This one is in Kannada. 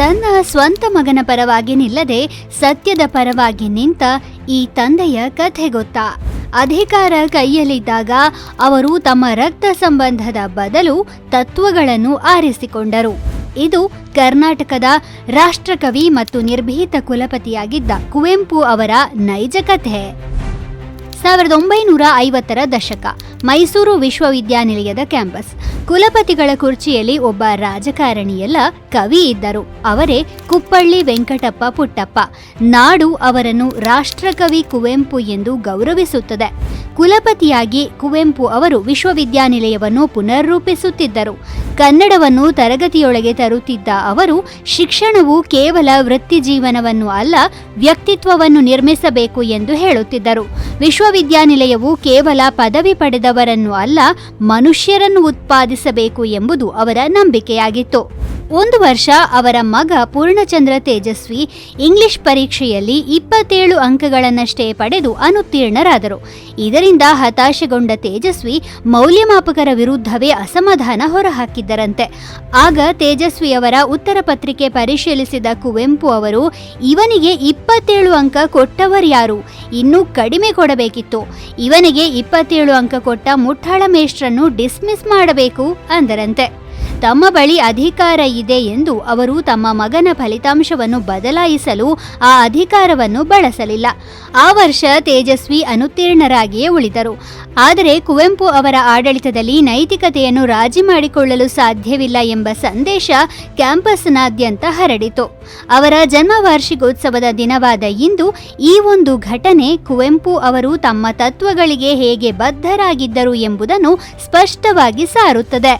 ತನ್ನ ಸ್ವಂತ ಮಗನ ಪರವಾಗಿ ನಿಲ್ಲದೆ ಸತ್ಯದ ಪರವಾಗಿ ನಿಂತ ಈ ತಂದೆಯ ಕಥೆ ಗೊತ್ತಾ? ಅಧಿಕಾರ ಕೈಯಲ್ಲಿದ್ದಾಗ ಅವರು ತಮ್ಮ ರಕ್ತ ಸಂಬಂಧದ ಬದಲು ತತ್ವಗಳನ್ನು ಆರಿಸಿಕೊಂಡರು. ಇದು ಕರ್ನಾಟಕದ ರಾಷ್ಟ್ರಕವಿ ಮತ್ತು ನಿರ್ಭೀತ ಕುಲಪತಿಯಾಗಿದ್ದ ಕುವೆಂಪು ಅವರ ನೈಜ ಕಥೆ. 1950ರ ದಶಕ. ಮೈಸೂರು ವಿಶ್ವವಿದ್ಯಾನಿಲಯದ ಕ್ಯಾಂಪಸ್. ಕುಲಪತಿಗಳ ಕುರ್ಚಿಯಲ್ಲಿ ಒಬ್ಬ ರಾಜಕಾರಣಿಯಲ್ಲ, ಕವಿ ಇದ್ದರು. ಅವರೇ ಕುಪ್ಪಳ್ಳಿ ವೆಂಕಟಪ್ಪ ಪುಟ್ಟಪ್ಪ. ನಾಡು ಅವರನ್ನು ರಾಷ್ಟ್ರಕವಿ ಕುವೆಂಪು ಎಂದು ಗೌರವಿಸುತ್ತದೆ. ಕುಲಪತಿಯಾಗಿ ಕುವೆಂಪು ಅವರು ವಿಶ್ವವಿದ್ಯಾನಿಲಯವನ್ನು ಪುನರ್ರೂಪಿಸುತ್ತಿದ್ದರು. ಕನ್ನಡವನ್ನು ತರಗತಿಯೊಳಗೆ ತರುತ್ತಿದ್ದ ಅವರು, ಶಿಕ್ಷಣವು ಕೇವಲ ವೃತ್ತಿ ಜೀವನವನ್ನು ಅಲ್ಲ, ವ್ಯಕ್ತಿತ್ವವನ್ನು ನಿರ್ಮಿಸಬೇಕು ಎಂದು ಹೇಳುತ್ತಿದ್ದರು. ವಿಶ್ವವಿದ್ಯಾನಿಲಯವು ಕೇವಲ ಪದವಿ ಪಡೆದವರನ್ನು ಅಲ್ಲ, ಮನುಷ್ಯರನ್ನು ಉತ್ಪಾದಿಸಬೇಕು ಎಂಬುದು ಅವರ ನಂಬಿಕೆಯಾಗಿತ್ತು. ಒಂದು ವರ್ಷ ಅವರ ಮಗ ಪೂರ್ಣಚಂದ್ರ ತೇಜಸ್ವಿ ಇಂಗ್ಲಿಷ್ ಪರೀಕ್ಷೆಯಲ್ಲಿ 27 ಅಂಕಗಳನ್ನಷ್ಟೇ ಪಡೆದು ಅನುತ್ತೀರ್ಣರಾದರು. ಇದರಿಂದ ಹತಾಶೆಗೊಂಡ ತೇಜಸ್ವಿ ಮೌಲ್ಯಮಾಪಕರ ವಿರುದ್ಧವೇ ಅಸಮಾಧಾನ ಹೊರಹಾಕಿದ್ದರಂತೆ. ಆಗ ತೇಜಸ್ವಿಯವರ ಉತ್ತರ ಪತ್ರಿಕೆ ಪರಿಶೀಲಿಸಿದ ಕುವೆಂಪು ಅವರು, ಇವನಿಗೆ 27 ಅಂಕ ಕೊಟ್ಟವರ್ಯಾರು? ಇನ್ನೂ ಕಡಿಮೆ ಕೊಡಬೇಕಿತ್ತು. ಇವನಿಗೆ 27 ಅಂಕ ಕೊಟ್ಟ ಮುಠಾಳ ಮೇಷ್ಟ್ರನ್ನು ಡಿಸ್ಮಿಸ್ ಮಾಡಬೇಕು ಅಂದರಂತೆ. ತಮ್ಮ ಬಳಿ ಅಧಿಕಾರ ಇದೆ ಎಂದು ಅವರು ತಮ್ಮ ಮಗನ ಫಲಿತಾಂಶವನ್ನು ಬದಲಾಯಿಸಲು ಆ ಅಧಿಕಾರವನ್ನು ಬಳಸಲಿಲ್ಲ. ಆ ವರ್ಷ ತೇಜಸ್ವಿ ಅನುತ್ತೀರ್ಣರಾಗಿಯೇ ಉಳಿದರು. ಆದರೆ ಕುವೆಂಪು ಅವರ ಆಡಳಿತದಲ್ಲಿ ನೈತಿಕತೆಯನ್ನು ರಾಜಿ ಮಾಡಿಕೊಳ್ಳಲು ಸಾಧ್ಯವಿಲ್ಲ ಎಂಬ ಸಂದೇಶ ಕ್ಯಾಂಪಸ್ನಾದ್ಯಂತ ಹರಡಿತು. ಅವರ ಜನ್ಮ ವಾರ್ಷಿಕೋತ್ಸವದ ದಿನವಾದ ಇಂದು ಈ ಒಂದು ಘಟನೆ ಕುವೆಂಪು ಅವರು ತಮ್ಮ ತತ್ವಗಳಿಗೆ ಹೇಗೆ ಬದ್ಧರಾಗಿದ್ದರು ಎಂಬುದನ್ನು ಸ್ಪಷ್ಟವಾಗಿ ಸಾರುತ್ತದೆ.